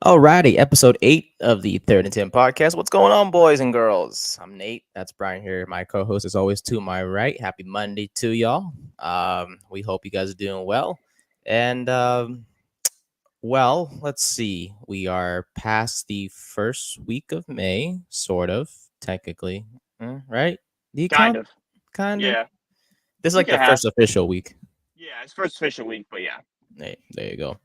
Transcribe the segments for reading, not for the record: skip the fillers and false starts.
Alrighty, episode 8 of the Third and 10 podcast. What's going on, boys and girls? I'm Nate. That's Brian here. My co host is always to my right. Happy Monday to y'all. We hope you guys are doing well. And, let's see. We are past the first week of May, sort of, technically. Right? Do you Kind count? of. Kind of. Yeah. This is Week like and the a half. first official week. Yeah, it's first official week, but yeah. Hey, there you go.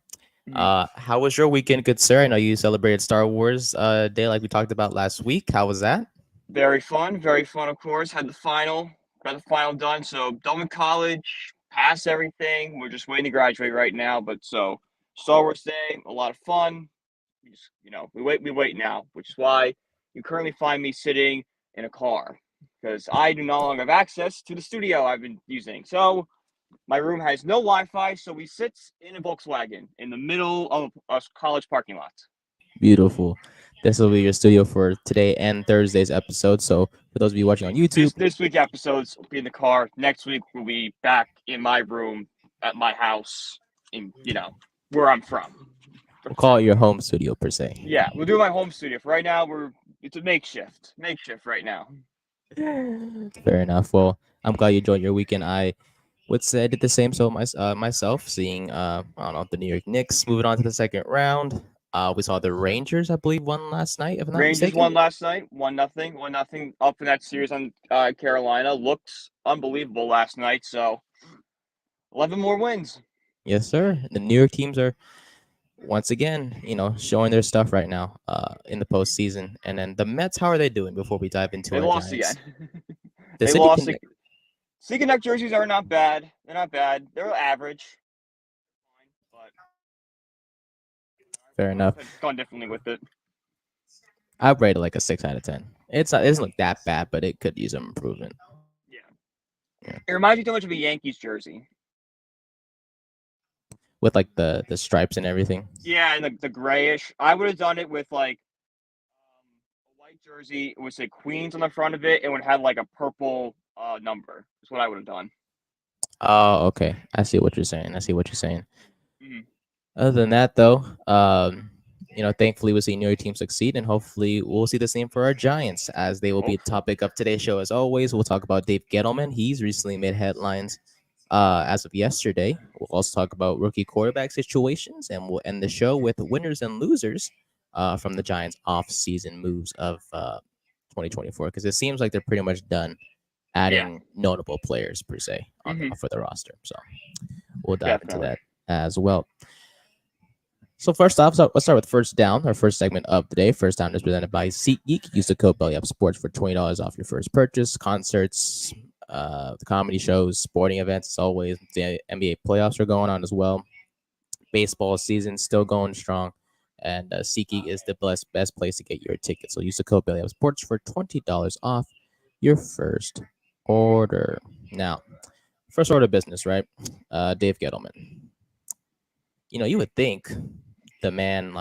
Mhm. How was your weekend, good sir? I know you celebrated Star Wars Day like we talked about last week. How was that? Very fun, of course. Got the final done. So done with college, passed everything. We're just waiting to graduate right now. But so Star Wars Day, a lot of fun. We wait now, which is why you currently find me sitting in a car because I do no longer have access to the studio I've been using. So my room has no Wi-Fi, so we sit in a Volkswagen in the middle of a college parking lot. Beautiful. This will be your studio for today and Thursday's episode. So for those of you watching on YouTube, This week episodes will be in the car. Next week we'll be back in my room at my house in where I'm from. we'll call it your home studio per se. Yeah, we'll do my home studio. For right now, it's a makeshift right now. Fair enough. Well, I'm glad you enjoyed your weekend. I would say I did the same. So myself seeing I don't know, the New York Knicks moving on to the second round. We saw the Rangers, I believe, won last night, if I'm not Rangers mistaken. won last night, 1-0 up in that series on Carolina. Looks unbelievable last night. So 11 more wins. Yes, sir. The New York teams are once again, showing their stuff right now in the postseason. And then the Mets, how are they doing before we dive into They our lost again. Giants? The They City lost. Connect. City Connect jerseys are not bad. They're not bad. They're average. But Fair enough. I've gone differently with it. I'd rate it like a 6 out of 10. It doesn't look that bad, but it could use some improvement. Yeah. Yeah. It reminds me too much of a Yankees jersey. With like the stripes and everything. Yeah, and the grayish. I would have done it with like a white jersey. It would say Queens on the front of it. It would have like a purple number. That's what I would have done. Oh, okay. I see what you're saying. I see what you're saying. Mm-hmm. Other than that, though, thankfully we'll see New York team succeed, and hopefully we'll see the same for our Giants, as they will be a Hopefully. topic of today's show. As always, we'll talk about Dave Gettleman. He's recently made headlines as of yesterday. We'll also talk about rookie quarterback situations, and we'll end the show with winners and losers from the Giants' off-season moves of 2024, because it seems like they're pretty much done Yeah. adding notable players per se Mm-hmm. for the roster. So we'll dive into Definitely. that as well. So first off, let's start with First Down, our first segment of the day. First Down is presented by SeatGeek. Use the code BELLYUPSPORTS for $20 off your first purchase. Concerts, the comedy shows, sporting events, as always. The NBA playoffs are going on as well. Baseball season still going strong. And SeatGeek is the best place to get your tickets. So use the code BELLYUPSPORTS for $20 off your first order. Now, first order of business, right? Dave Gettleman. You would think the man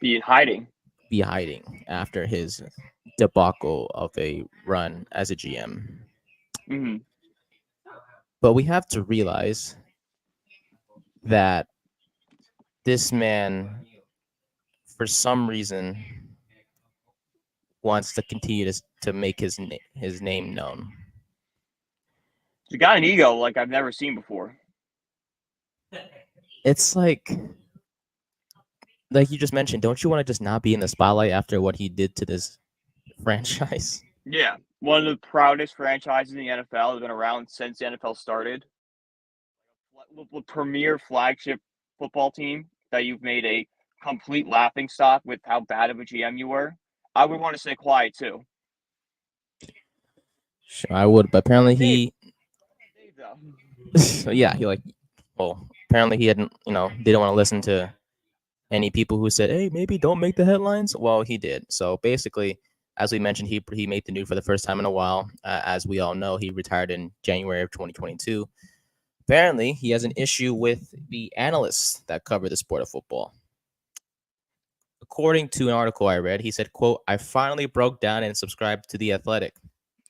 Be in hiding. be hiding after his debacle of a run as a GM. Mm-hmm. But we have to realize that this man, for some reason, wants to continue to make his name known. He's got an ego like I've never seen before. It's like you just mentioned, don't you want to just not be in the spotlight after what he did to this franchise? Yeah. One of the proudest franchises in the NFL. Has been around since the NFL started. The premier flagship football team that you've made a complete laughing stock with how bad of a GM you were. I would want to stay quiet too. Sure, I would, but apparently Dave, yeah, apparently he didn't want to listen to any people who said, hey, maybe don't make the headlines. Well, he did. So basically, as we mentioned, he made the news for the first time in a while. As we all know, he retired in January of 2022. Apparently, he has an issue with the analysts that cover the sport of football. According to an article I read, he said, quote, I finally broke down and subscribed to The Athletic.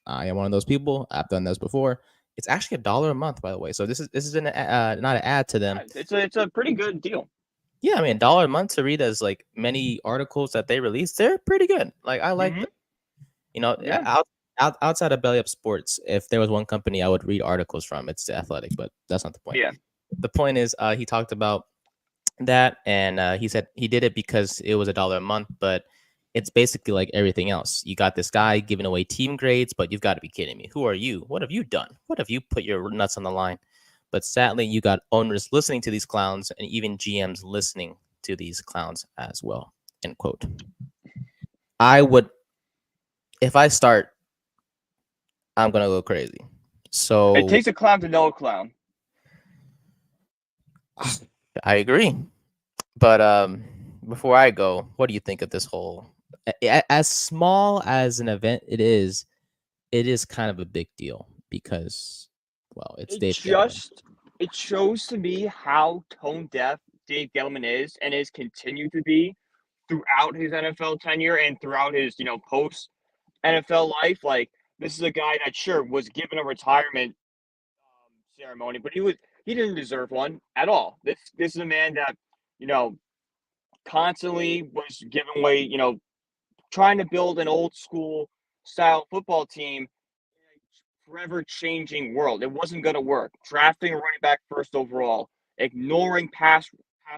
I am one of those people. I've done this before. It's actually $1 a month, by the way. So this is not an ad to them. it's a pretty good deal. Yeah, I mean, $1 a month to read as like many articles that they release, they're pretty good. Like I like Mm-hmm. them. You know, Yeah. outside of Belly Up Sports, if there was one company I would read articles from, it's the Athletic. But that's not the point. Yeah. The point is, he talked about that, and he said he did it because it was $1 a month, but it's basically like everything else. You got this guy giving away team grades, but you've got to be kidding me. Who are you? What have you done? What have you put your nuts on the line? But sadly, you got owners listening to these clowns and even GMs listening to these clowns as well. End quote. I would, if I start, I'm gonna go crazy. It So takes a clown to know a clown. I agree. But before I go, what do you think of this whole? As small as an event it is kind of a big deal because, well, it's It Dave Gettleman. just it shows to me how tone deaf Dave Gettleman is and is continued to be throughout his NFL tenure and throughout his, post NFL life. Like, this is a guy that sure was given a retirement ceremony, but he didn't deserve one at all. This is a man that, you know, constantly was giving away, trying to build an old school style football team in a forever changing world. It wasn't going to work. Drafting a running back first overall, ignoring pass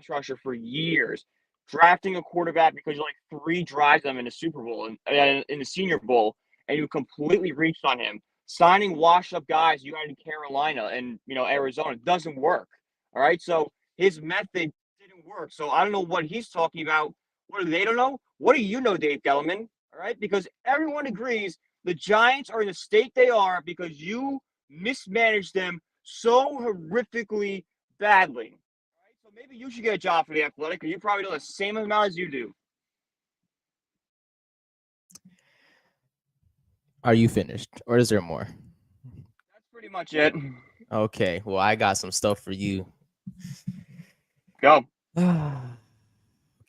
rusher for years, drafting a quarterback because you like three drives them in the Super Bowl and in the Senior Bowl, and you completely reached on him. Signing washed up guys you had in Carolina and Arizona doesn't work. All right, so his method didn't work. So I don't know what he's talking about. What do they don't know? What do you know, Dave Gettleman? All right, because everyone agrees the Giants are in the state they are because you mismanaged them so horrifically badly. All right, so maybe you should get a job for the Athletic because you probably know the same amount as you do. Are you finished, or is there more? That's pretty much it. Okay, well, I got some stuff for you. Go.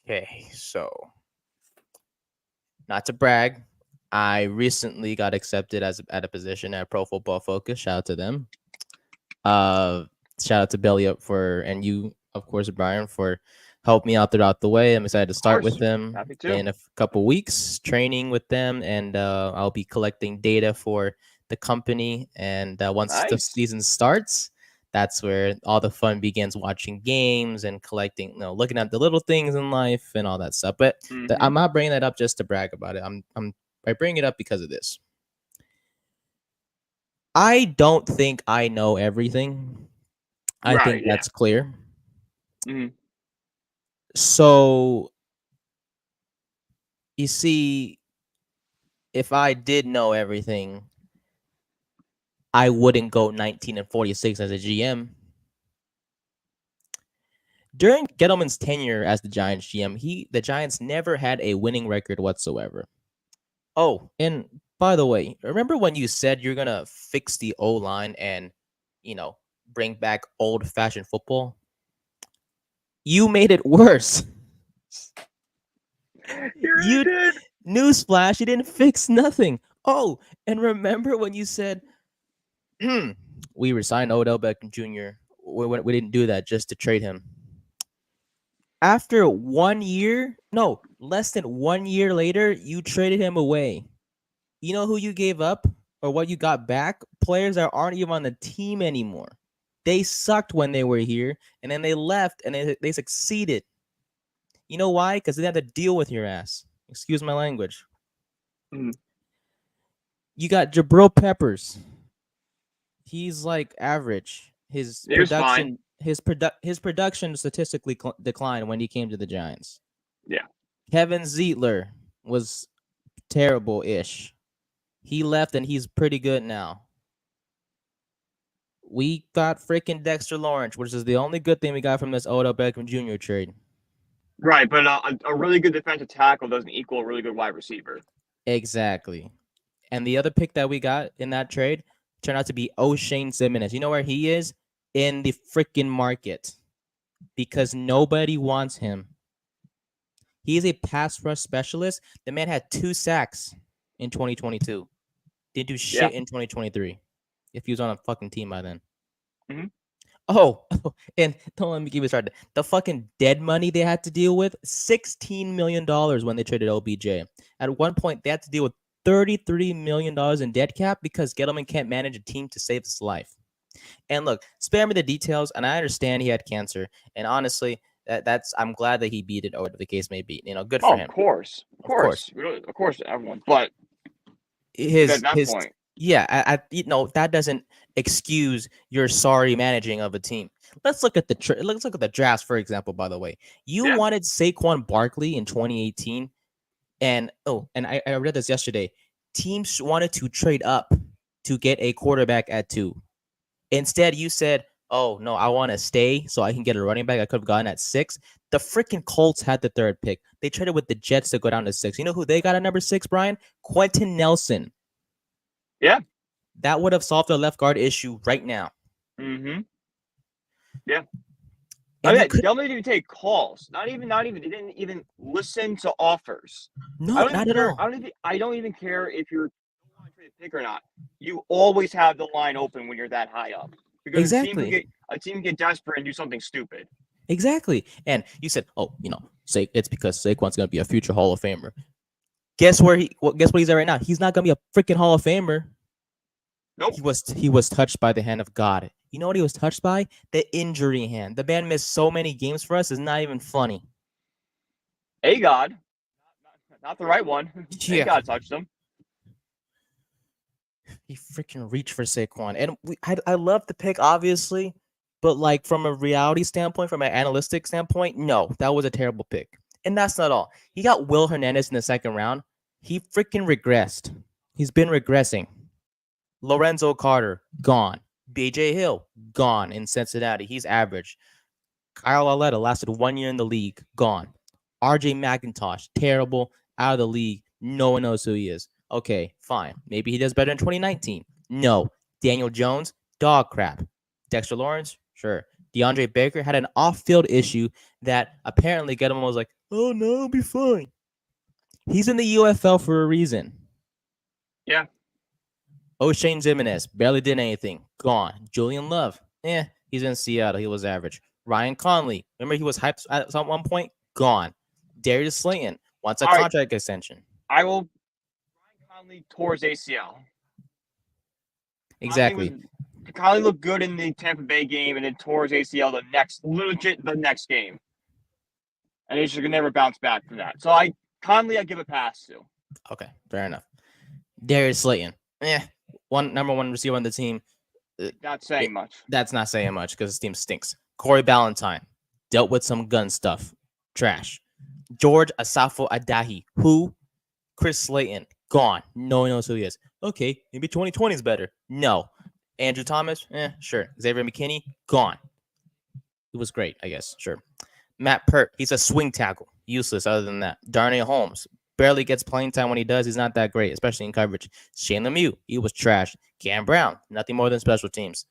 Okay, so not to brag, I recently got accepted at a position at Pro Football Focus. Shout out to them. Uh, Shout out to Belly Up and you, of course, Brian, for helping me out throughout the way. I'm excited to Of start with course. them Happy to. in a couple weeks, training with them, and I'll be collecting data for the company. And once the Nice. season starts, that's where all the fun begins, watching games and collecting, looking at the little things in life and all that stuff. But Mm-hmm. I'm not bringing that up just to brag about it. I bring it up because of this. I don't think I know everything. I Right. think Yeah. that's clear. Mm-hmm. So you see, if I did know everything, I wouldn't go 19-46 as a GM. During Gettleman's tenure as the Giants GM, the Giants never had a winning record whatsoever. Oh, and by the way, remember when you said you're gonna fix the O line and, you know, bring back old fashioned football? You made it worse. You really You did. Newsflash, you didn't fix nothing. Oh, and remember when you said we resigned Odell Beckham Jr. We didn't do that just to trade him. After 1 year, no, less than 1 year later, you traded him away. You know who you gave up or what you got back? Players that aren't even on the team anymore. They sucked when they were here, and then they left, and they succeeded. You know why? Because they had to deal with your ass. Excuse my language. Mm-hmm. You got Jabril Peppers. He's like average. It was fine. His production statistically declined when he came to the Giants. Yeah. Kevin Zietler was terrible-ish. He left and he's pretty good now. We got freaking Dexter Lawrence, which is the only good thing we got from this Odell Beckham Jr. trade. Right, but a really good defensive tackle doesn't equal a really good wide receiver. Exactly. And the other pick that we got in that trade turned out to be O'Shane Simmons. You know where he is? In the freaking market. Because nobody wants him. He is a pass rush specialist. The man had 2 sacks in 2022. Didn't do Yeah. shit in 2023. If he was on a fucking team by then. Mm-hmm. Oh, and don't let me give you started. The fucking dead money they had to deal with, $16 million when they traded OBJ. At one point, they had to deal with $33 million in dead cap because Gettleman can't manage a team to save his life. And look, spare me the details, and I understand he had cancer. And honestly, that's I'm glad that he beat it, or whatever the case may be. Good for Oh, him. of course, Of course. everyone. But at His that his point, yeah, that doesn't excuse your sorry managing of a team. Let's look at the drafts, for example. By the way, you Yeah. wanted Saquon Barkley in 2018, and I read this yesterday. Teams wanted to trade up to get a quarterback at 2. Instead, you said, "Oh no, I want to stay so I can get a running back I could have gotten at 6." The freaking Colts had the 3rd pick. They traded with the Jets to go down to 6. You know who they got at number 6, Brian? Quentin Nelson. Yeah. That would have solved the left guard issue right now. Mm-hmm. Yeah. And you They could didn't even take calls. Not even. They didn't even listen to offers. no, not at all. I don't even care if you're going to trade a pick or not. You always have the line open when you're that high up because Exactly. a team can get desperate and do something stupid. Exactly. And you said, "Oh, say it's because Saquon's gonna be a future Hall of Famer." Guess what he's at right now? He's not gonna be a freaking Hall of Famer. Nope. He was touched by the hand of God. You know what he was touched by? The injury hand. The man missed so many games for us. It's not even funny. A God, not the right one. A Yeah. God touched him. He freaking reached for Saquon, and I love the pick, obviously, but like from a reality standpoint, from an analytic standpoint, no, that was a terrible pick. And that's not all. He got Will Hernandez in the 2nd round. He freaking regressed. He's been regressing. Lorenzo Carter, gone. BJ Hill, gone in Cincinnati. He's average. Kyle Aletta lasted 1 year in the league, gone. RJ McIntosh, terrible, out of the league. No one knows who he is. Okay, fine. Maybe he does better in 2019. No. Daniel Jones, dog crap. Dexter Lawrence, sure. DeAndre Baker had an off-field issue that apparently Gettleman was like, "Oh no, I'll be fine." He's in the UFL for a reason. Yeah. O'Shane Zimenez barely did anything. Gone. Julian Love, he's in Seattle. He was average. Ryan Conley, remember he was hyped at one point? Gone. Darius Slayton wants a contract extension. I will. Ryan Conley tore his ACL. Exactly. Conley looked good in the Tampa Bay game and then tore his ACL the next game. And he's just gonna never bounce back from that. So Conley I give a pass to. Okay, fair enough. Darius Slayton, number 1 receiver on the team. Not saying much. That's not saying much because his team stinks. Corey Ballantyne dealt with some gun stuff. Trash. George Asafo Adahi, who? Chris Slayton, gone. No one knows who he is. Okay, maybe 2020 is better. No. Andrew Thomas, sure. Xavier McKinney, gone. He was great, I guess. Sure. Matt Pert, he's a swing tackle. Useless other than that. Darnay Holmes, barely gets playing time. When he does, he's not that great, especially in coverage. Shane Lemieux, he was trash. Cam Brown, nothing more than special teams.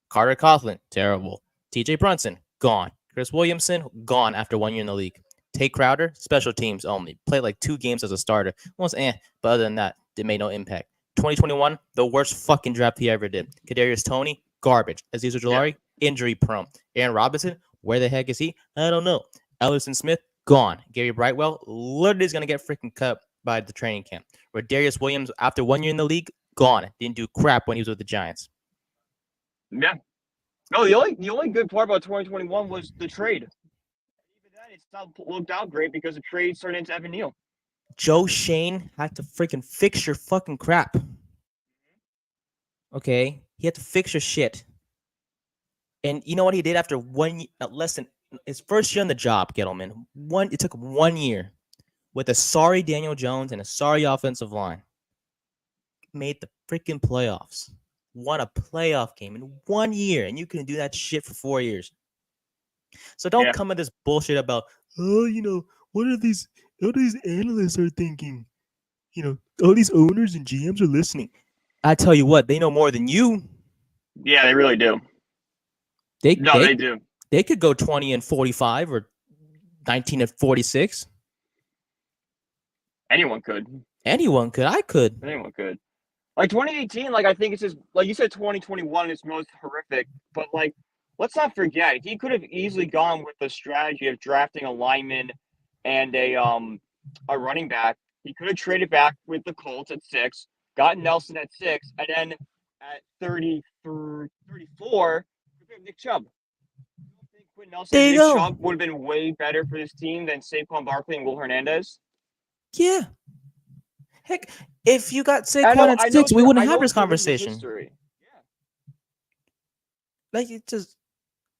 Carter Coughlin, terrible. TJ Brunson, gone. Chris Williamson, gone after 1 year in the league. Tate Crowder, special teams only. Played like 2 games as a starter. Almost but other than that, it made no impact. 2021, the worst fucking draft he ever did. Kadarius Toney, garbage. Azeez Ojulari, injury prone. Aaron Robinson, where the heck is he? I don't know. Ellison Smith, gone. Gary Brightwell, literally is going to get freaking cut by the training camp. Rodarius Williams, after 1 year in the league, gone. Didn't do crap when he was with the Giants. Yeah. No, the only good part about 2021 was the trade. Even then, it's not looked out great because the trade turned into Evan Neal. Joe Shane had to freaking fix your fucking crap. Okay? He had to fix your shit. And you know what he did after 1 year, less than his first year on the job, Gettleman? It took 1 year with a sorry Daniel Jones and a sorry offensive line. Made the freaking playoffs. Won a playoff game in 1 year, and you can do that shit for 4 years. So don't come with this bullshit about, what are these analysts are thinking? All these owners and GMs are listening. I tell you what, they know more than you. Yeah, they really do. They do. They could go 20-45 or 19-46. Anyone could. I could. Anyone could. Like 2018, I think it's just like you said, 2021 is most horrific. But let's not forget, he could have easily gone with the strategy of drafting a lineman and a running back. He could have traded back with the Colts at 6, got Nelson at 6, and then at 30 through 34, Nick Chubb. You don't think Quinn Nelson There and you Nick go. Chubb would have been way better for this team than Saquon Barkley and Will Hernandez? Yeah. Heck, if you got I Saquon at 6, we wouldn't have this it's a revisionist conversation. history. Yeah. Like,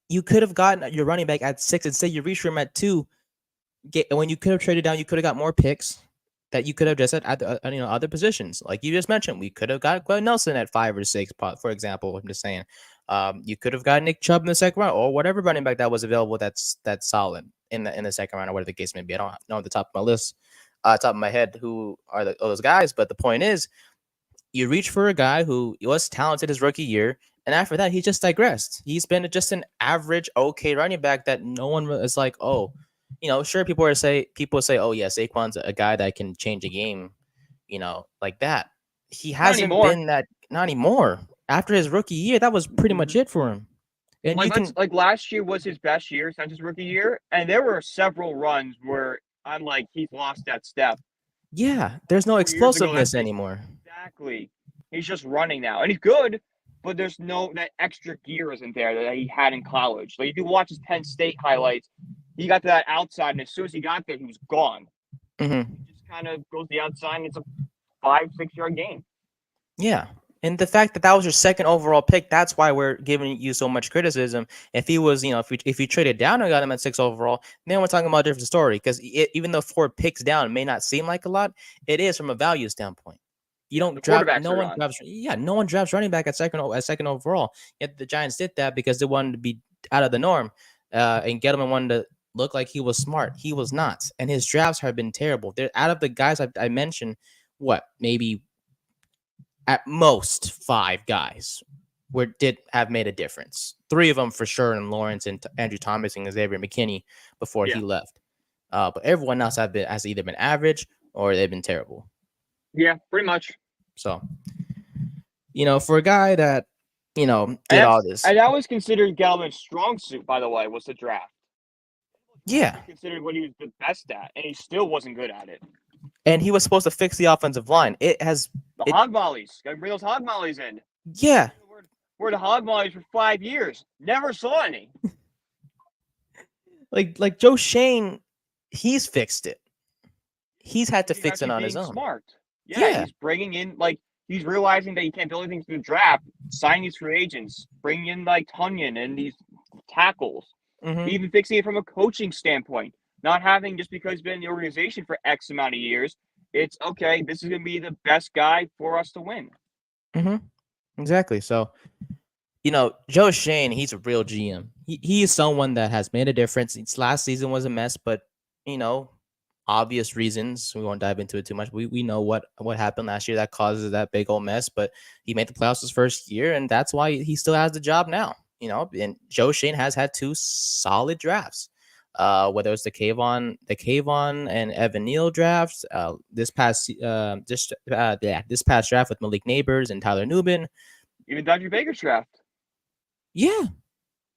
you could have gotten your running back at 6 and say you reach for him at 2. When you could have traded down, you could have got more picks that you could have just at other positions. Like you just mentioned, we could have got Glenn Nelson at 5 or 6, for example. I'm just saying, you could have got Nick Chubb in the second round or whatever running back that was available. That's solid in the second round or whatever the case may be. I don't know at the top of my list, top of my head, who are those guys. But the point is, you reach for a guy who was talented his rookie year, and after that, he just digressed. He's been just an average, okay running back that no one is like, oh, sure, people say, oh yeah, Saquon's a guy that can change a game, like that. He hasn't been that, not anymore. After his rookie year, that was pretty much it for him. And like last year was his best year since his rookie year, and there were several runs where I'm like, he's lost that step. Yeah, there's no explosiveness anymore. Exactly. He's just running now. And he's good, but there's that extra gear isn't there that he had in college. Like if you watch his Penn State highlights, he got to that outside, and as soon as he got there, he was gone. Mm-hmm. He just kind of goes to the outside, and it's a 5-6 yard gain. Yeah. And the fact that was your second overall pick, that's why we're giving you so much criticism. If he was, if you traded down and got him at 6 overall, then we're talking about a different story. Because even though 4 picks down may not seem like a lot, it is from a value standpoint. You don't draft. No one drafts running back at second overall. Yet the Giants did that because they wanted to be out of the norm, and Gettleman wanted to look like he was smart. He was not, and his drafts have been terrible. They're out of the guys I mentioned. What, maybe at most 5 guys did have made a difference. 3 of them for sure, and Lawrence and Andrew Thomas and Xavier McKinney before he left. But everyone else has either been average or they've been terrible. Yeah, pretty much. So, for a guy that, did all this. And that was considered Gettleman's strong suit, by the way, was the draft. Yeah. Considered what he was the best at, and he still wasn't good at it. And he was supposed to fix the offensive line. Hog mollies. Got to bring those hog mollies in. Yeah. We're the hog mollies for 5 years. Never saw any. like Joe Shane, he's fixed it. He's had to fix it on his own. Smart. Yeah, he's bringing in, he's realizing that you can't build anything through the draft, signing these free agents, bringing in, Tunyon and these tackles. Mm-hmm. Even fixing it from a coaching standpoint. Not having, just because he's been in the organization for X amount of years, it's, okay, this is going to be the best guy for us to win. Mm-hmm. Exactly. So, Joe Shane, he's a real GM. He is someone that has made a difference. Last season was a mess, but, obvious reasons. We won't dive into it too much. We know what happened last year that causes that big old mess, but he made the playoffs his first year, and that's why he still has the job now. And Joe Shane has had 2 solid drafts. Whether it's the Kayvon and Evan Neal drafts, this past draft with Malik Neighbors and Tyler Nubin, even Dr. Baker's draft. Yeah.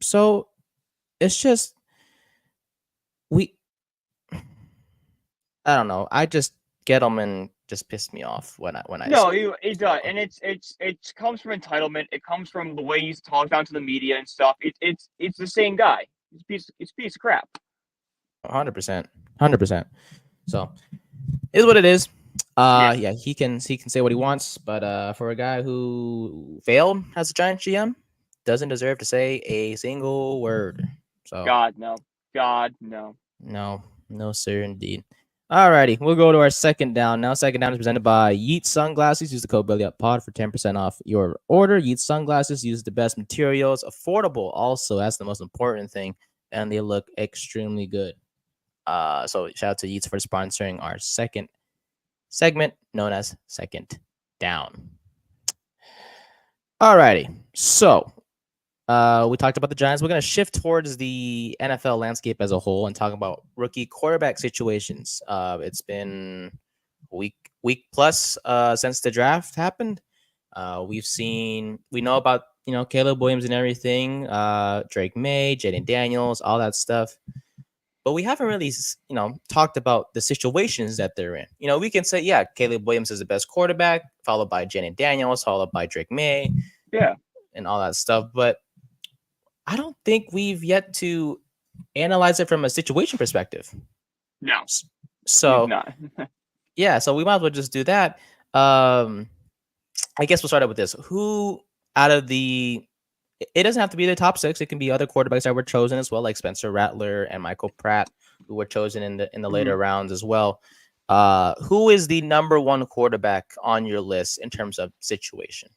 So it's just I don't know. Gettleman just pissed me off when I. No, he does, and it comes from entitlement. It comes from the way he's talked down to the media and stuff. It's the same guy. It's a piece of crap. 100%. So, it is what it is. Yeah, he can say what he wants, but for a guy who failed as a Giants GM, doesn't deserve to say a single word. So, God no. No, sir, indeed. Alrighty, we'll go to our second down now. Second down is presented by Yeet Sunglasses. Use the code BELLYUPPOD for 10% off your order. Yeet Sunglasses use the best materials, affordable. Also, that's the most important thing, and they look extremely good. So shout out to Yeets for sponsoring our second segment known as Second Down. Alrighty, so we talked about the Giants. We're going to shift towards the NFL landscape as a whole and talk about rookie quarterback situations. It's been week plus since the draft happened. We know about Caleb Williams and everything, Drake May, Jaden Daniels, all that stuff. But we haven't really, talked about the situations that they're in. We can say, yeah, Caleb Williams is the best quarterback, followed by Jaden Daniels, followed by Drake May, Yeah. and all that stuff. But I don't think we've yet to analyze it from a situation perspective. No. So not. yeah, so we might as well just do that. I guess we'll start out with this. Who out of the it doesn't have to be the top 6. It can be other quarterbacks that were chosen as well, like Spencer Rattler and Michael Pratt, who were chosen in the later rounds as well. Who is the number 1 quarterback on your list in terms of situation?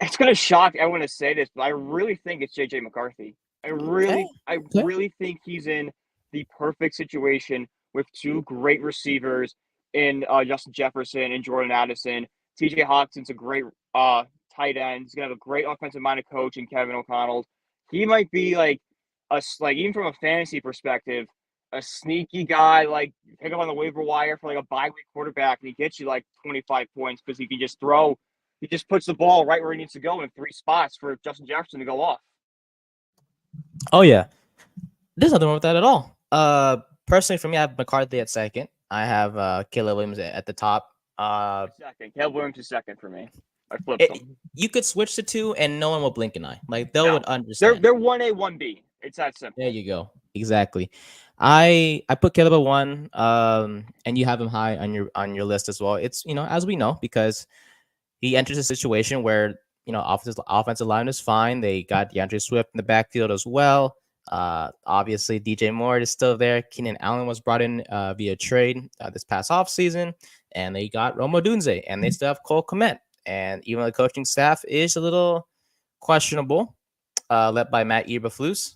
It's gonna shock everyone to say this, but I really think it's JJ McCarthy. I really think he's in the perfect situation with 2 great receivers in Justin Jefferson and Jordan Addison. TJ Hawkinson's a great tight end. He's gonna have a great offensive minded coach in Kevin O'Connell. He might be like even from a fantasy perspective, a sneaky guy, like pick up on the waiver wire for like a bye week quarterback, and he gets you like 25 points because he can just throw. He just puts the ball right where he needs to go in 3 spots for Justin Jefferson to go off. Oh yeah, there's nothing wrong with that at all. Personally, for me, I have McCarthy at second. I have Caleb Williams at the top. Second, Caleb Williams is second for me. I flipped them. You could switch the 2, and no one will blink an eye. Like they would understand. They're 1A, 1B. It's that simple. There you go. Exactly. I put Caleb at 1, and you have him high on your list as well. It's as we know, because he enters a situation where offensive line is fine. They got DeAndre Swift in the backfield as well. Obviously DJ Moore is still there. Keenan Allen was brought in via trade this past offseason, and they got Rome Odunze, and they still have Cole Kmet. And even the coaching staff is a little questionable, led by Matt Eberflus.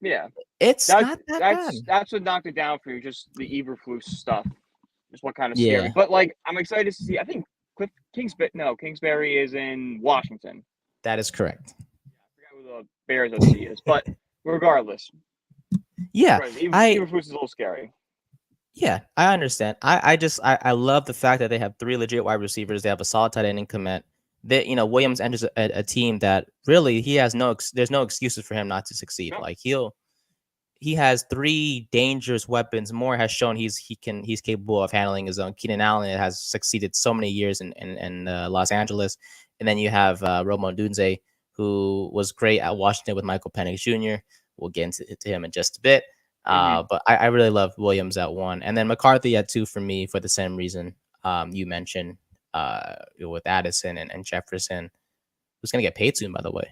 Yeah, it's not that bad. That's what knocked it down for you. Just the Eberflus stuff. Just what kind of scary. But like, I'm excited to see. I think Kingsbury is in Washington. That is correct. I forgot who the Bears OC is, but regardless. Yeah, Eberflus is a little scary. Yeah, I understand. I love the fact that they have 3 legit wide receivers. They have a solid tight end in Kmet. That Williams enters a team that really there's no excuses for him not to succeed. No. Like he has 3 dangerous weapons. Moore has shown he's capable of handling his own. Keenan Allen has succeeded so many years in Los Angeles, and then you have Rome Odunze, who was great at Washington with Michael Penix Jr. We'll get into him in just a bit. But I really love Williams at 1, and then McCarthy at 2 for me for the same reason you mentioned with Addison and Jefferson, who's going to get paid soon, by the way.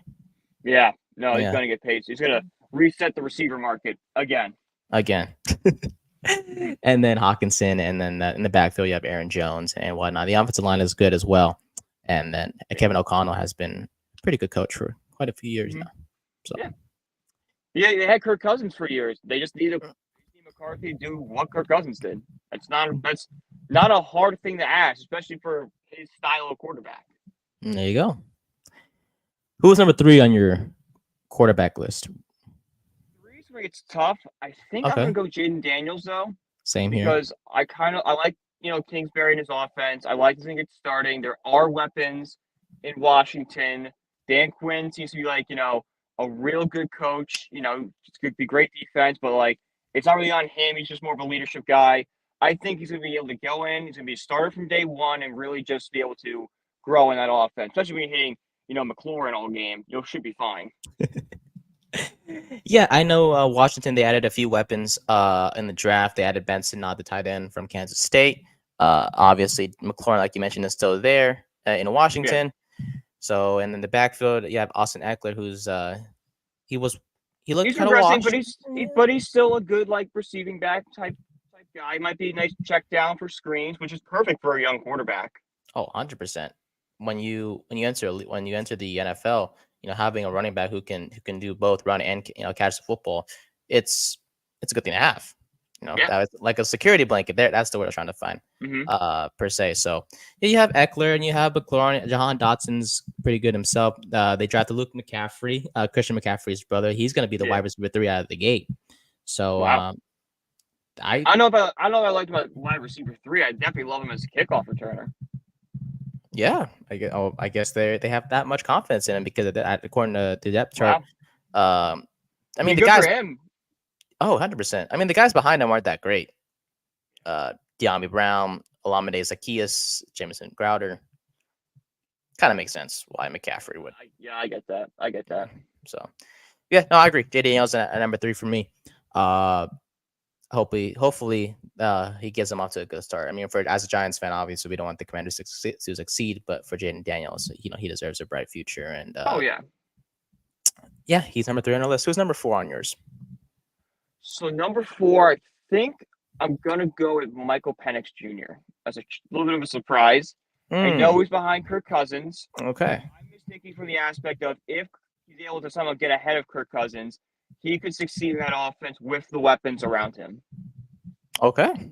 Yeah, no, he's going to get paid. So he's going to reset the receiver market again. And then Hawkinson, and then in the backfield you have Aaron Jones and whatnot. The offensive line is good as well, and then Kevin O'Connell has been a pretty good coach for quite a few years now. So. Yeah, they had Kirk Cousins for years. They just needed McCarthy to do what Kirk Cousins did. That's not a hard thing to ask, especially for his style of quarterback. There you go. Who was number 3 on your quarterback list? 3 is where it's tough. I think I'm gonna go Jaden Daniels though. Same here. Because I like Kingsbury and his offense. I like him get starting. There are weapons in Washington. Dan Quinn seems to be like a real good coach. It's going to be great defense, but like it's not really on him. He's just more of a leadership guy. I think he's going to be able to go in. He's going to be a starter from day 1 and really just be able to grow in that offense, especially when you're hitting, McLaurin all game. You should be fine. Yeah, I know Washington, they added a few weapons in the draft. They added Benson, not the tight end from Kansas State. Obviously, McLaurin, like you mentioned, is still there in Washington. Yeah. So, and then the backfield, you have Austin Eckler, who's he looked kind of washed, but he's still a good receiving back type guy. He might be a nice check down for screens, which is perfect for a young quarterback. Oh, 100%. When you enter the NFL, having a running back who can do both run and catch the football, it's a good thing to have. That was like a security blanket there. That's the word I was trying to find, per se. So you have Eckler and you have McLaurin. Jahan Dotson's pretty good himself. They drafted Luke McCaffrey, Christian McCaffrey's brother. He's going to be the wide receiver 3 out of the gate. So I know if I liked him at wide receiver 3. I definitely love him as a kickoff returner. Yeah, I guess they have that much confidence in him because according to the depth chart, Wow. I mean the Good guys. for him. 100%. I mean the guys behind him aren't that great. De'Ami Brown, Olamide Zaccheaus, Jamison Crowder. Kind of makes sense why McCaffrey would. I get that. I get that. So, yeah, no, I agree. J. Daniels at number 3 for me. Hopefully, he gets them off to a good start. I mean, as a Giants fan, obviously we don't want the Commanders to succeed, but for Jaden Daniels, he deserves a bright future. And yeah, he's number 3 on our list. Who's number 4 on yours? So number 4, I think I'm gonna go with Michael Penix Jr. as a little bit of a surprise. I know he's behind Kirk Cousins. Okay. I'm mistaking from the aspect of if he's able to somehow get ahead of Kirk Cousins, he could succeed in that offense with the weapons around him. Okay.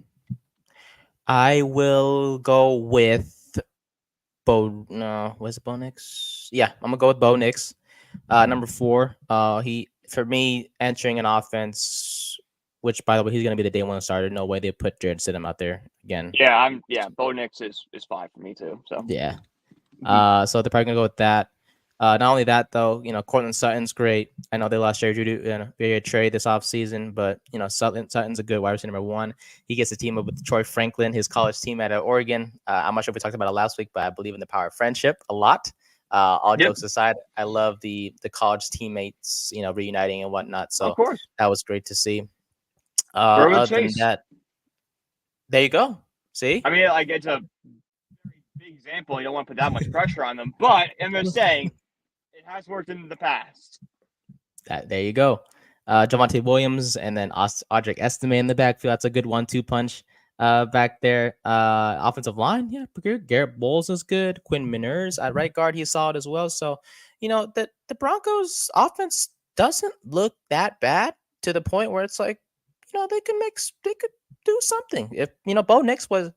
I will go with where's Bo Nix? Yeah, I'm gonna go with Bo Nix. Number 4. He for me entering an offense, which by the way he's gonna be the day 1 starter. No way they put Jared Stidham out there again. Yeah, Bo Nix is 5 for me too. So yeah. So they're probably gonna go with that. Not only that though, Cortland Sutton's great. I know they lost Jerry Judy trade this offseason, but Sutton's a good wide receiver number 1. He gets a team up with Troy Franklin, his college team at Oregon. I'm not sure if we talked about it last week, but I believe in the power of friendship a lot. All jokes aside, I love the college teammates, reuniting and whatnot. So of course, that was great to see. Other than that, there you go. See, I mean, like it's a very big example. You don't want to put that much pressure on them, but I'm just saying it has worked in the past. There you go. Javonte Williams and then Audric Estime in the backfield. That's a good 1-2 punch back there. Offensive line, yeah, good. Garrett Bowles is good. Quinn Miners at right guard, he's solid as well. So, the Broncos offense doesn't look that bad to the point where it's like, they could do something. If, Bo Nix was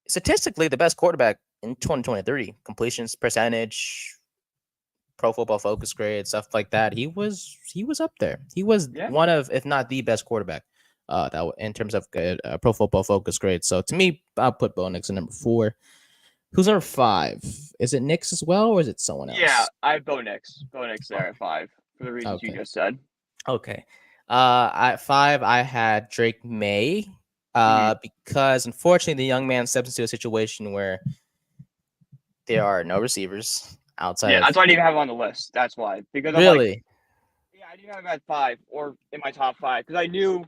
statistically the best quarterback in 2023, completions percentage, Pro Football Focus grade, stuff like that. He was up there. He was one of, if not the best quarterback, that in terms of good Pro Football Focus grade. So to me, I'll put Bo Nix at number 4. Who's number 5? Is it Nix as well, or is it someone else? Yeah, I have Bo Nix. Bo Nix there at 5 for the reasons you just said. Okay. At 5, I had Drake May. Because unfortunately, the young man steps into a situation where there are no receivers outside. Yeah, that's why I didn't even have him on the list. That's why. Because really, I didn't have him at 5 or in my top 5 because I knew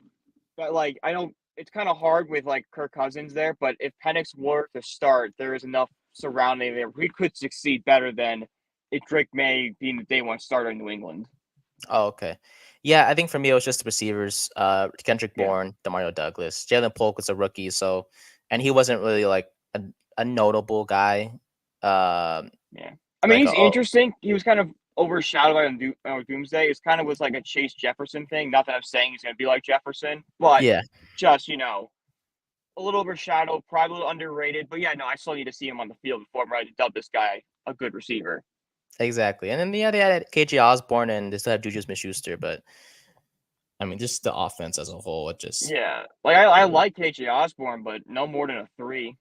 that I don't. It's kind of hard with Kirk Cousins there, but if Penix were to start, there is enough surrounding there. We could succeed better than if Drake May being the day 1 starter in New England. Oh, okay. Yeah, I think for me it was just the receivers. Kendrick Bourne, Demario Douglas, Jalen Polk was a rookie, and he wasn't really a notable guy. I mean, he's interesting. He was kind of overshadowed by Doomsday. It kind of was like a Chase Jefferson thing. Not that I'm saying he's going to be like Jefferson, but just a little overshadowed, probably a little underrated. But I still need to see him on the field before I'm ready to dub this guy a good receiver. Exactly. And then they had KJ Osborne and they still have Juju Smith-Schuster, but I mean, just the offense as a whole, it just I like KJ Osborne, but no more than a 3.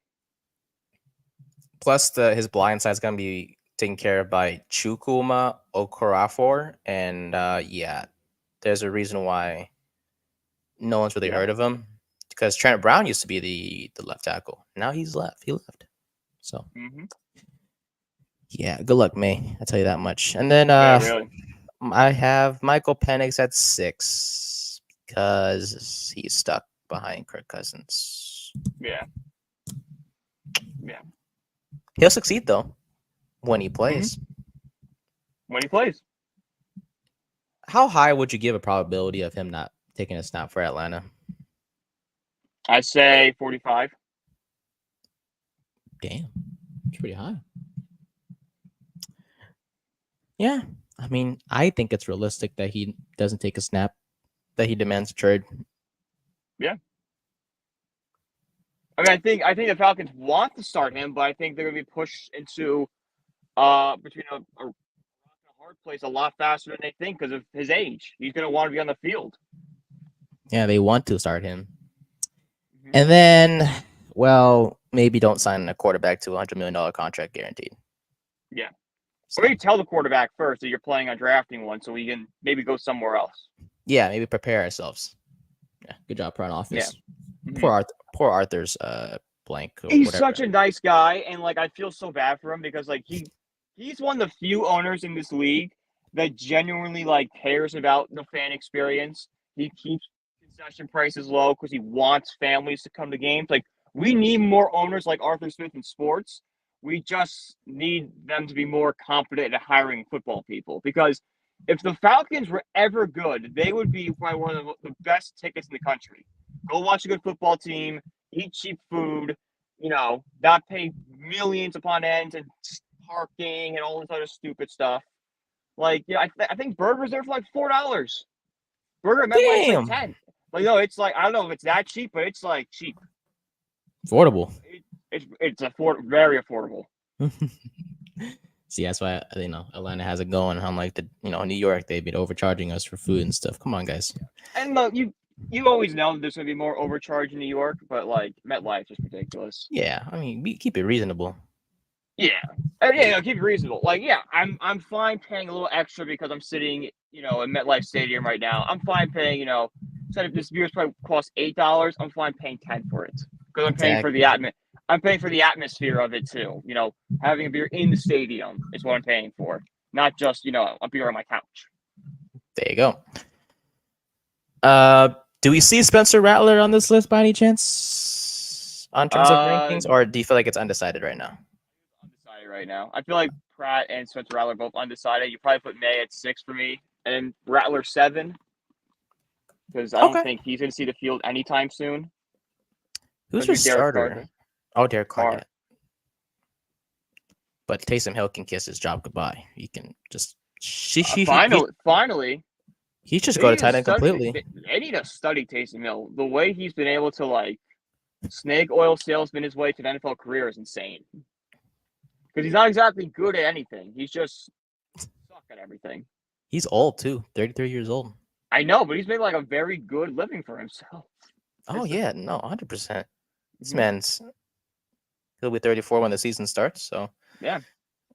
Plus, his blind side is gonna be taken care of by Chukwuma Okorafor, and there's a reason why no one's really heard of him because Trent Brown used to be the left tackle. Now he's left. He left. So. Yeah, good luck, May. I'll tell you that much. And then really. I have Michael Penix at 6 because he's stuck behind Kirk Cousins. Yeah. He'll succeed though when he plays. When he plays. How high would you give a probability of him not taking a snap for Atlanta? I'd say 45. Damn, it's pretty high. Yeah, I mean, I think it's realistic that he doesn't take a snap, that he demands a trade. Yeah. I mean, I think the Falcons want to start him, but I think they're going to be pushed into between a hard place a lot faster than they think because of his age. He's going to want to be on the field. Yeah, they want to start him. And then, well, maybe don't sign a quarterback to $100 million contract guaranteed. Yeah. So, Or maybe tell the quarterback first that you're planning on drafting one so we can maybe go somewhere else. yeah, maybe prepare ourselves. Yeah, good job, front Yeah. office. Mm-hmm. Poor Arthur's blank or He's whatever. such a nice guy, and like I feel so bad for him because like he's one of the few owners in this league that genuinely like cares about the fan experience. He keeps concession prices low because he wants families to come to games. Like we need more owners like Arthur Smith in sports. We just need them to be more competent at hiring football people because if the Falcons were ever good, they would be probably one of the best tickets in the country. Go watch a good football team, eat cheap food, not pay millions upon end and parking and all this other stupid stuff. Like, I think burgers there for like $4. Burger at MetLife's like Damn, 10. Like, no, it's like I don't know if it's that cheap, but it's like cheap. affordable. It's very affordable. See, that's why Atlanta has it going. Unlike New York, they've been overcharging us for food and stuff. Come on, guys. And you always know that there's gonna be more overcharge in New York, but like MetLife's just ridiculous. Yeah, I mean, we keep it reasonable. Yeah. Keep it reasonable. Like, yeah, I'm fine paying a little extra because I'm sitting, in MetLife Stadium right now. I'm fine paying, instead of this beer's probably cost $8, I'm fine paying 10 for it because I'm paying for the I'm paying for the atmosphere of it too. Having a beer in the stadium is what I'm paying for, not just a beer on my couch. There you go. Do we see Spencer Rattler on this list by any chance? On terms of rankings, or do you feel like it's undecided right now? Undecided right now. I feel like Pratt and Spencer Rattler are both undecided. You probably put May at 6 for me, and Rattler 7 because I don't think he's going to see the field anytime soon. Who's your starter? Oh, Derek Carr. Yeah. But Taysom Hill can kiss his job goodbye. He can just finally. He just go to tight end completely. They need to study Taysom Hill. The way he's been able to like snake oil salesman his way to an NFL career is insane. Because he's not exactly good at anything. He's just suck at everything. He's old too, 33 years old. I know, but he's made like a very good living for himself. Oh yeah, no, 100%. This man's he'll be 34 when the season starts. So yeah,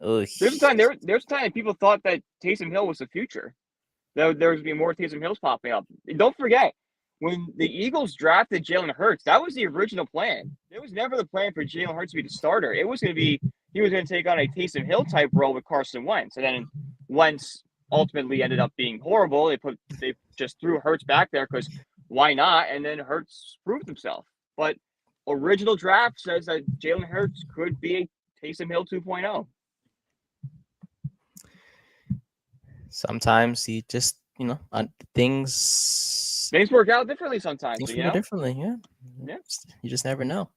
there's a time that people thought that Taysom Hill was the future. There would be more Taysom Hills popping up. And don't forget, when the Eagles drafted Jalen Hurts, that was the original plan. There was never the plan for Jalen Hurts to be the starter. It was going to be he was going to take on a Taysom Hill type role with Carson Wentz, and then Wentz ultimately ended up being horrible. They just threw Hurts back there because why not? And then Hurts proved himself. But original draft says that Jalen Hurts could be a Taysom Hill 2.0. Sometimes he just, things work out differently sometimes. Things work out differently, yeah. Yeah. You just never know.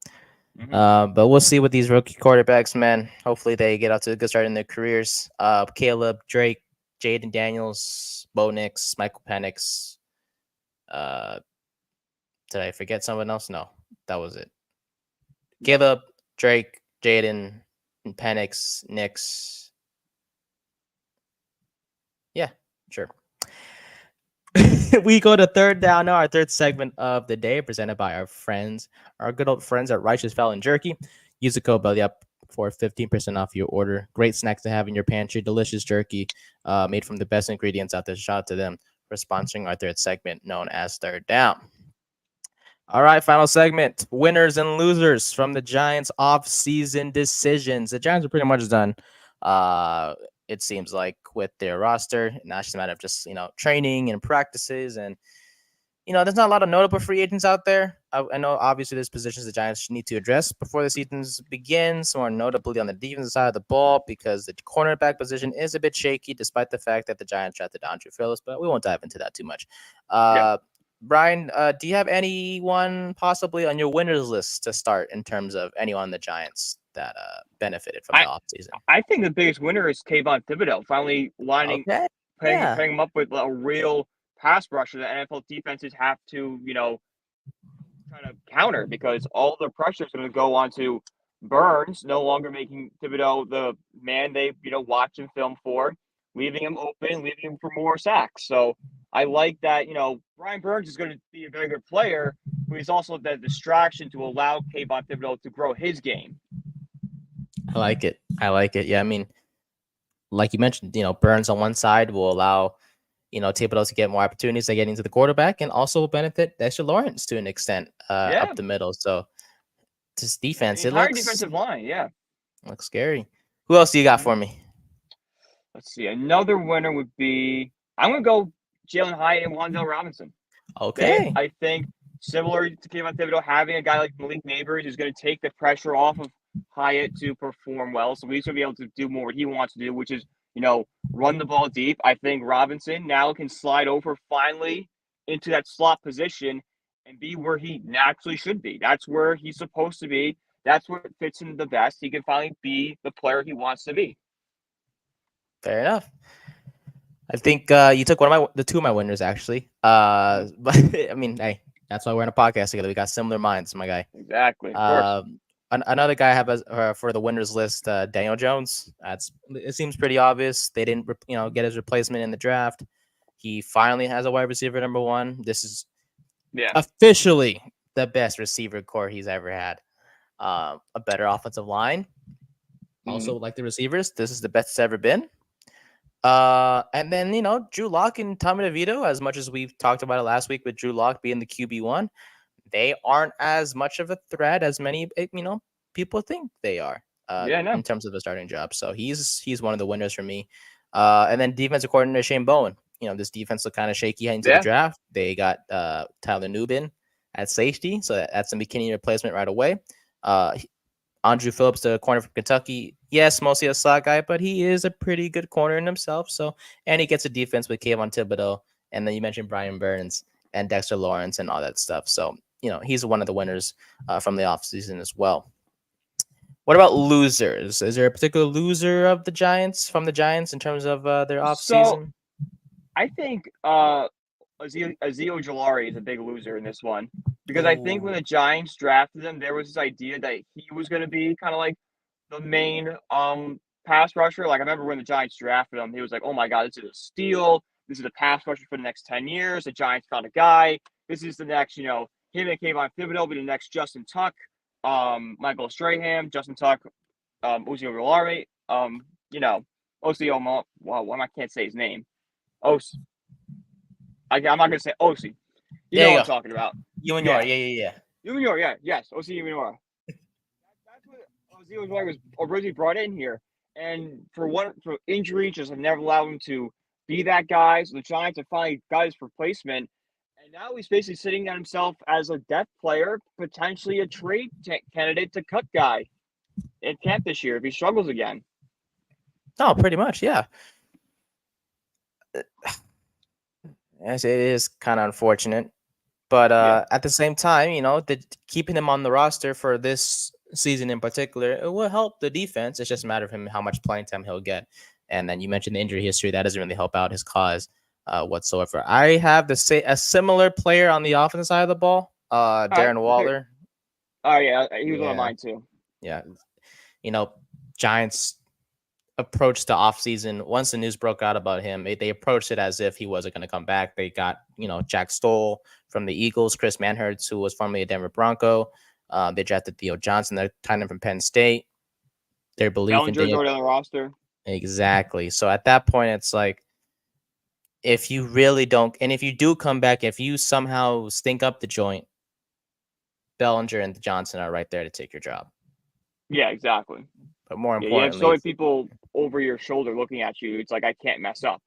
Mm-hmm. But we'll see with these rookie quarterbacks, man. Hopefully they get out to a good start in their careers. Caleb, Drake, Jaden Daniels, Bo Nix, Michael Penix. Did I forget someone else? No, that was it. Caleb, Drake, Jaden, Penix, Nix. Yeah, sure. We go to third down now, our third segment of the day, presented by our good old friends at Righteous Felon Jerky. Use the code BELLYUP for 15% off your order. Great snack to have in your pantry. Delicious jerky made from the best ingredients out there. Shout out to them for sponsoring our third segment known as Third Down. All right, final segment. Winners and losers from the Giants off-season decisions. The Giants are pretty much done. It seems like with their roster, now it's just a matter of just training and practices, and there's not a lot of notable free agents out there. I know obviously there's positions the Giants need to address before the season begins, more notably on the defensive side of the ball, because the cornerback position is a bit shaky, despite the fact that the Giants drafted Andre Phillips. But we won't dive into that too much. Brian, do you have anyone possibly on your winners list to start in terms of anyone on the Giants that benefited from the offseason? I think the biggest winner is Kayvon Thibodeau, finally pairing him up with a real pass rusher that NFL defenses have to, kind of counter, because all the pressure is going to go on to Burns, no longer making Thibodeau the man they, watch and film for, leaving him open, leaving him for more sacks. So I like that, Brian Burns is going to be a very good player, but he's also the distraction to allow Kayvon Thibodeau to grow his game. I like it. Yeah, I mean, like you mentioned, Burns on one side will allow, Thibodeau to get more opportunities to get into the quarterback, and also will benefit Dexter Lawrence to an extent Yeah. up the middle. So this defense, The it entire looks defensive line, yeah. looks scary. Who else do you got for me? Let's see. Another winner would be I'm gonna go Jalen Hyatt and Wan'Dale Robinson. Okay. I think, similar to Kayvon Thibodeau, having a guy like Malik Neighbors is going to take the pressure off of Hyatt to perform well. So he's going to be able to do more what he wants to do, which is, run the ball deep. I think Robinson now can slide over finally into that slot position and be where he naturally should be. That's where he's supposed to be. That's where it fits him the best. He can finally be the player he wants to be. Fair enough. I think you took the two of my winners actually. But I mean, hey, that's why we're in a podcast together. We got similar minds, my guy. Exactly. Of course. Another guy I have for the winners list, Daniel Jones. It seems pretty obvious. They didn't, get his replacement in the draft. He finally has a wide receiver number one. This is officially the best receiver core he's ever had. A better offensive line. Also, like the receivers, this is the best it's ever been. And then, Drew Lock and Tommy DeVito, as much as we've talked about it last week with Drew Lock being the QB1, they aren't as much of a threat as many, people think they are in terms of the starting job. So he's one of the winners for me. And then defensive coordinator Shane Bowen. This defense looked kind of shaky heading to the draft. They got Tyler Nubin at safety, so that's a McKinney replacement right away. Andrew Phillips, the corner from Kentucky, yes, mostly a slot guy, but he is a pretty good corner in himself. So, and he gets a defense with Kayvon Thibodeau, and then you mentioned Brian Burns and Dexter Lawrence and all that stuff. So, he's one of the winners from the offseason as well. What about losers? Is there a particular loser of the Giants in terms of their offseason? So, I think Azeez Ojulari is a big loser in this one. Because I think when the Giants drafted him, there was this idea that he was going to be kind of like the main pass rusher. Like, I remember when the Giants drafted him, he was like, oh, my God, this is a steal. This is a pass rusher for the next 10 years. The Giants found a guy. This is the next, him and Kayvon Thibodeau will be the next Justin Tuck, Michael Strahan, Justin Tuck, Uzi Ojulari, Osi Omo. Wow, I can't say his name. Osi. I'm not going to say Osi. You know what I'm talking about. Nguyen, yeah. Nguyen, yes. Osi Nguyen. That's what Osi Nguyen was originally brought in here. And for injury, just never allowed him to be that guy. So the Giants have finally got his replacement. And now he's basically sitting on himself as a depth player, potentially a trade candidate to cut guy at camp this year if he struggles again. Oh, pretty much, yeah. Yes, it is kind of unfortunate. But at the same time, keeping him on the roster for this season in particular, it will help the defense. It's just a matter of him how much playing time he'll get. And then you mentioned the injury history. That doesn't really help out his cause whatsoever. I have a similar player on the offensive side of the ball, Darren Waller. Oh, yeah. He was one of mine, too. Yeah. Giants approached the offseason once the news broke out about him. They approached it as if he wasn't going to come back. They got Jack Stoll from the Eagles, Chris Manhertz, who was formerly a Denver Bronco. They drafted Theo Johnson, the tight end from Penn State. Their belief in Daniel on the roster. Exactly. So at that point, it's like, if you really don't, and if you do come back, if you somehow stink up the joint, Bellinger and Johnson are right there to take your job. Yeah, exactly. But more importantly, you have so many people over your shoulder looking at you. It's like, I can't mess up.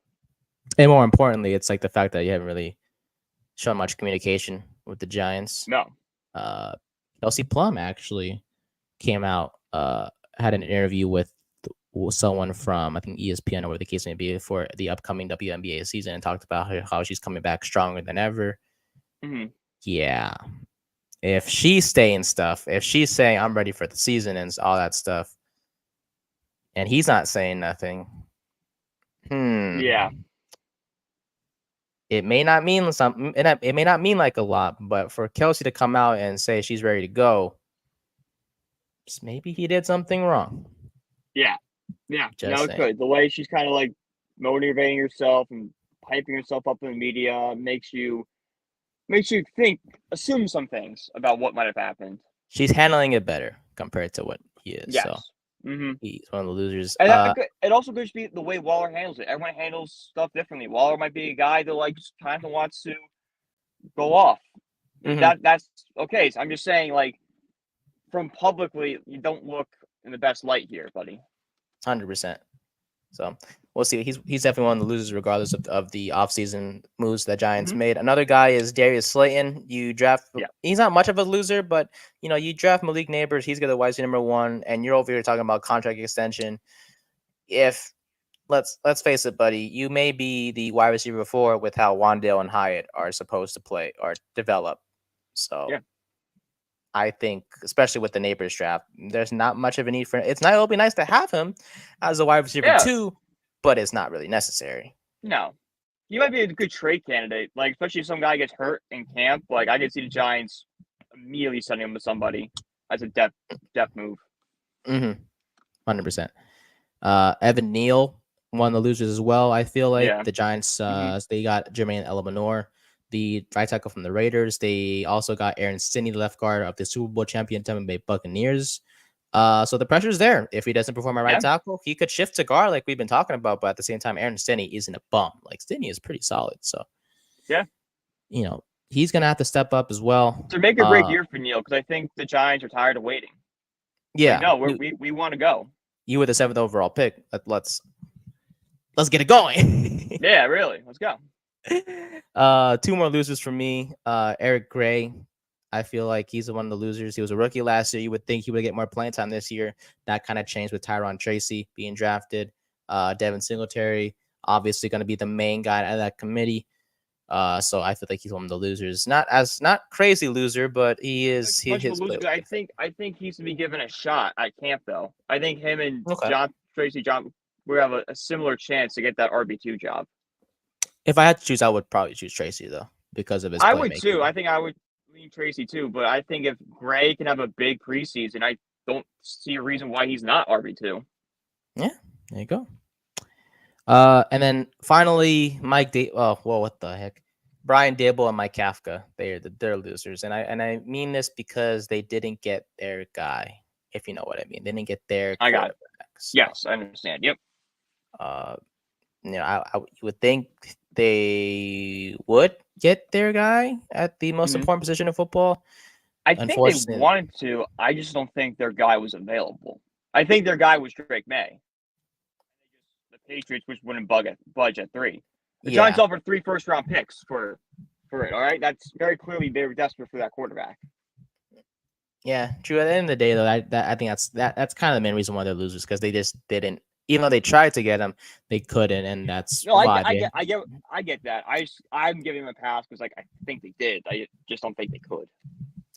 And more importantly, it's like the fact that you haven't really shown much communication with the Giants. No. Kelsey Plum actually came out, had an interview with someone from, I think, ESPN or whatever the case may be, for the upcoming WNBA season, and talked about how she's coming back stronger than ever. Mm-hmm. Yeah. If she's saying stuff, if she's saying I'm ready for the season and all that stuff, and he's not saying nothing, yeah, it may not mean something. It may not mean like a lot, but for Kelsey to come out and say she's ready to go, maybe he did something wrong. Yeah. It's good. The way she's kind of like motivating herself and hyping herself up in the media makes you makes you assume some things about what might have happened. She's handling it better compared to what he is. So Yes. Mm-hmm. he's one of the losers. And it also could just be the way Waller handles it. Everyone handles stuff differently. Waller might be a guy that like just kind of wants to go off. That's okay. So I'm just saying, like, from publicly, you don't look in the best light here, buddy. 100%. So we'll see. He's definitely one of the losers, regardless of the offseason moves that Giants made. Another guy is Darius Slayton. You draft. Yeah. He's not much of a loser, but you draft Malik Neighbors. He's got the wide receiver number 1, and you're over here talking about contract extension. If let's face it, buddy, you may be the wide receiver 4 with how Wandale and Hyatt are supposed to play or develop. So yeah. I think, especially with the Neighbors draft, there's not much of a need for it. It'll be nice to have him as a wide receiver 2, but it's not really necessary. No. He might be a good trade candidate, like especially if some guy gets hurt in camp. Like I could see the Giants immediately sending him to somebody as a depth move. 100%. Evan Neal, one of the losers as well. I feel like the Giants, they got Germinaro, the right tackle from the Raiders. They also got Aaron Stinney, the left guard of the Super Bowl champion Tampa Bay Buccaneers. So the pressure's there. If he doesn't perform at right tackle, he could shift to guard like we've been talking about. But at the same time, Aaron Stinney isn't a bum. Like Stinney is pretty solid. So he's gonna have to step up as well. To make a break year for Neal, because I think the Giants are tired of waiting. Yeah, no, we want to go. You were the 7th overall pick. Let's get it going. Yeah, really. Let's go. 2 more losers for me. Eric Gray. I feel like he's one of the losers. He was a rookie last year. You would think he would get more playing time this year. That kind of changed with Tyron Tracy being drafted. Devin Singletary, obviously going to be the main guy out of that committee. So I feel like he's one of the losers. Not crazy loser, but he is. I think he's to be given a shot at camp, though. I think him and John, we have a similar chance to get that RB2 job. If I had to choose, I would probably choose Tracy though, because of his. I would too. I think I would lean Tracy too, but I think if Gray can have a big preseason, I don't see a reason why he's not RB2. Yeah, there you go. And then finally, Mike. What the heck? Brian Dable and Mike Kafka. They're losers, and I mean this because they didn't get their guy. If you know what I mean, they didn't get their. I got it. So, yes, I understand. Yep. I would think they would get their guy at the most important position in football. I think they wanted to. I just don't think their guy was available. I think their guy was Drake May. The Patriots just wouldn't budge at 3. The Giants offered 3 first-round picks for it. All right, that's very clearly they were desperate for that quarterback. Yeah, true. At the end of the day, though, I think that's kind of the main reason why they're losers, because they just didn't. Even though they tried to get him, they couldn't, and that's why. I get that. I'm giving them a pass because I think they did. I just don't think they could.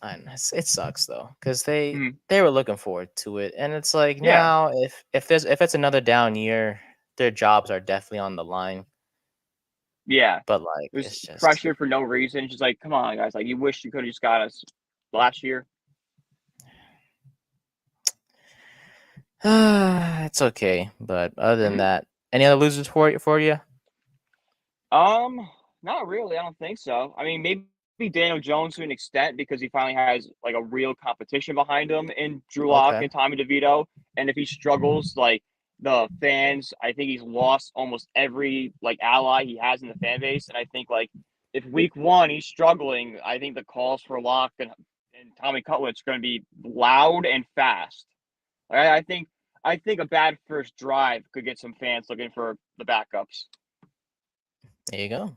And it sucks though, because they were looking forward to it, and it's like now if it's another down year, their jobs are definitely on the line. Yeah, but like it's just pressure for no reason. It's just like, come on, guys! Like you wish you could have just got us last year. It's okay, but other than that, any other losers for you? Not really. I don't think so. I mean, maybe Daniel Jones to an extent because he finally has like a real competition behind him in Drew Lock and Tommy DeVito. And if he struggles, like the fans, I think he's lost almost every like ally he has in the fan base. And I think like if week 1 he's struggling, I think the calls for Lock and Tommy Cutlett's going to be loud and fast. I think a bad first drive could get some fans looking for the backups. There you go.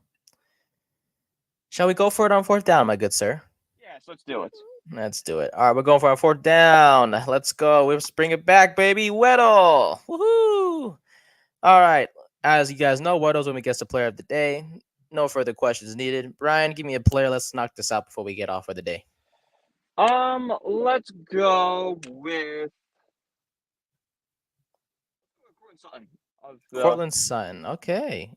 Shall we go for it on 4th down, my good sir? Yes, let's do it. Let's do it. All right, we're going for our 4th down. Let's go. Let's bring it back, baby. Weddle. Woohoo! All right. As you guys know, Weddle's when we get the player of the day. No further questions needed. Brian, give me a player. Let's knock this out before we get off for the day. Let's go with Courtland Sutton. Okay.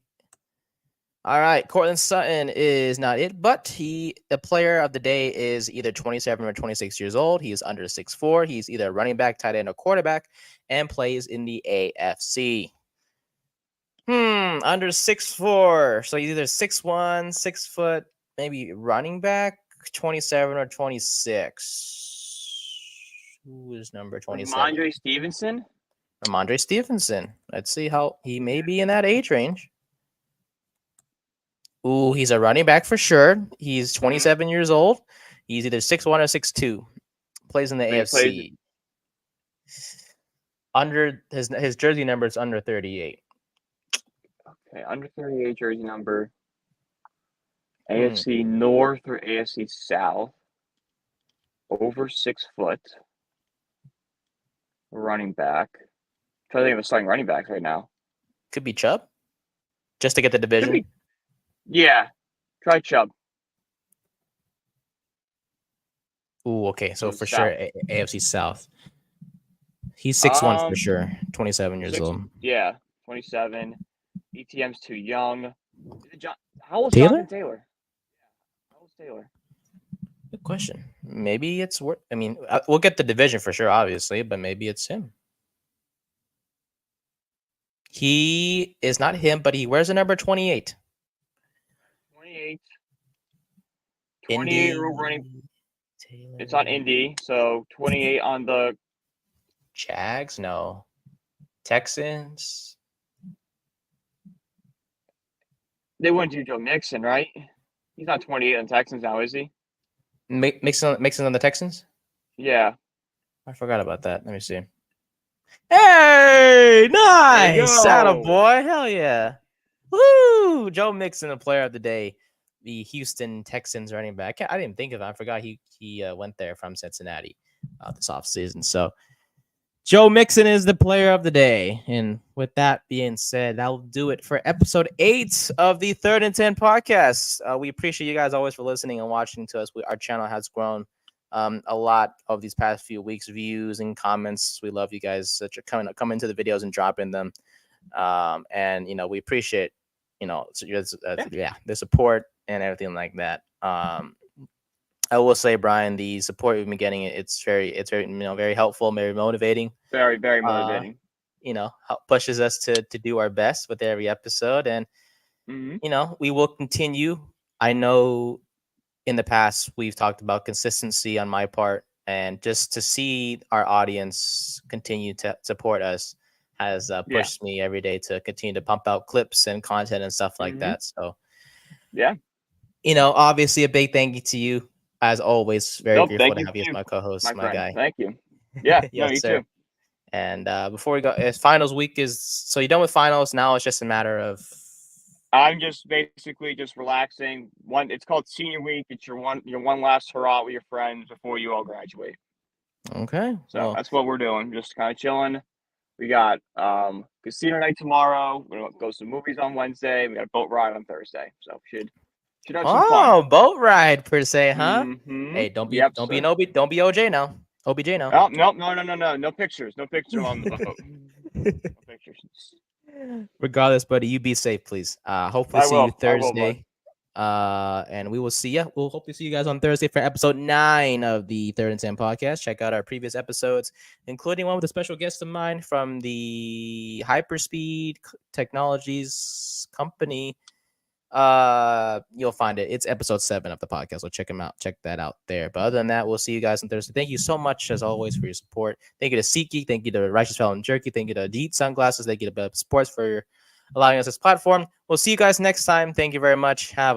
All right. Courtland Sutton is not it, but the player of the day is either 27 or 26 years old. He is under 6'4". He's either a running back, tight end, or quarterback, and plays in the AFC. Under 6'4". So he's either 6'1", 6 foot. maybe running back 27 or 26. Who is number 27? Ramondre Stevenson. Ramondre Stevenson. Let's see how he may be in that age range. Ooh, he's a running back for sure. He's 27 years old. He's either 6'1" or 6'2". Plays in the AFC. Under his jersey number is under 38. Okay, under 38 jersey number. AFC North or AFC South. Over 6 foot. Running back. I'm trying to think of a starting running back right now. Could be Chubb. Just to get the division. Yeah. Try Chubb. Ooh, okay. So for sure, AFC South. He's 6'1" for sure. 27 years old. Yeah, 27. ETM's too young. How old is Taylor? Jonathan Taylor? Yeah. How old is Taylor? Good question. Maybe it's worth. I mean, we'll get the division for sure, obviously, but maybe it's him. He is not him, but he wears the number 28. 28. Indy. Running. Taylor. It's on Indy, so 28 on the Jags. No, Texans. They wouldn't do Joe Mixon, right? He's not 28 on Texans now, is he? Mixon on the Texans? Yeah. I forgot about that. Let me see. Hey, nice. Attaboy. Hell yeah. Woo! Joe Mixon, the player of the day. The Houston Texans running back. I didn't think of it. I forgot he went there from Cincinnati this offseason. So Joe Mixon is the player of the day. And with that being said, that'll do it for episode 8 of the 3rd and 10 podcast. We appreciate you guys always for listening and watching to us. Our channel has grown a lot of these past few weeks, views and comments. We love you guys that are coming to the videos and dropping them. And, we appreciate, the support and everything like that. I will say, Brian, the support we've been getting, it's very, very helpful, very motivating. Very, very motivating. Pushes us to do our best with every episode. And, we will continue. I know in the past we've talked about consistency on my part, and just to see our audience continue to support us has pushed me every day to continue to pump out clips and content and stuff like that. So, obviously a big thank you to you. As always, very grateful to have you as my co-host, my guy. Thank you. Yeah, yes, you sir. too. And before we go, finals week so you're done with finals. Now it's just a matter of. I'm just basically just relaxing. It's called senior week. It's your one last hurrah with your friends before you all graduate. Okay. So that's what we're doing. Just kind of chilling. We got casino night tomorrow. We're gonna go to some movies on Wednesday. We got a boat ride on Thursday. So should have some fun. Boat ride per se, huh? Mm-hmm. Hey, don't be OJ now. OBJ now. Oh, no. No pictures. No pictures on the boat. No pictures. Regardless, buddy, you be safe, please. Hopefully see you Thursday. And we will see you. We'll hopefully see you guys on Thursday for episode 9 of the 3rd and 10 podcast. Check out our previous episodes, including one with a special guest of mine from the Hyperspeed Technologies company. You'll find it. It's episode 7 of the podcast, so check them out. Check that out there. But other than that, we'll see you guys on Thursday. Thank you so much, as always, for your support. Thank you to SeatGeek. Thank you to Righteous Felon Jerky. Thank you to Deep Sunglasses. Thank you to BELLYUP Sports for allowing us this platform. We'll see you guys next time. Thank you very much. Have a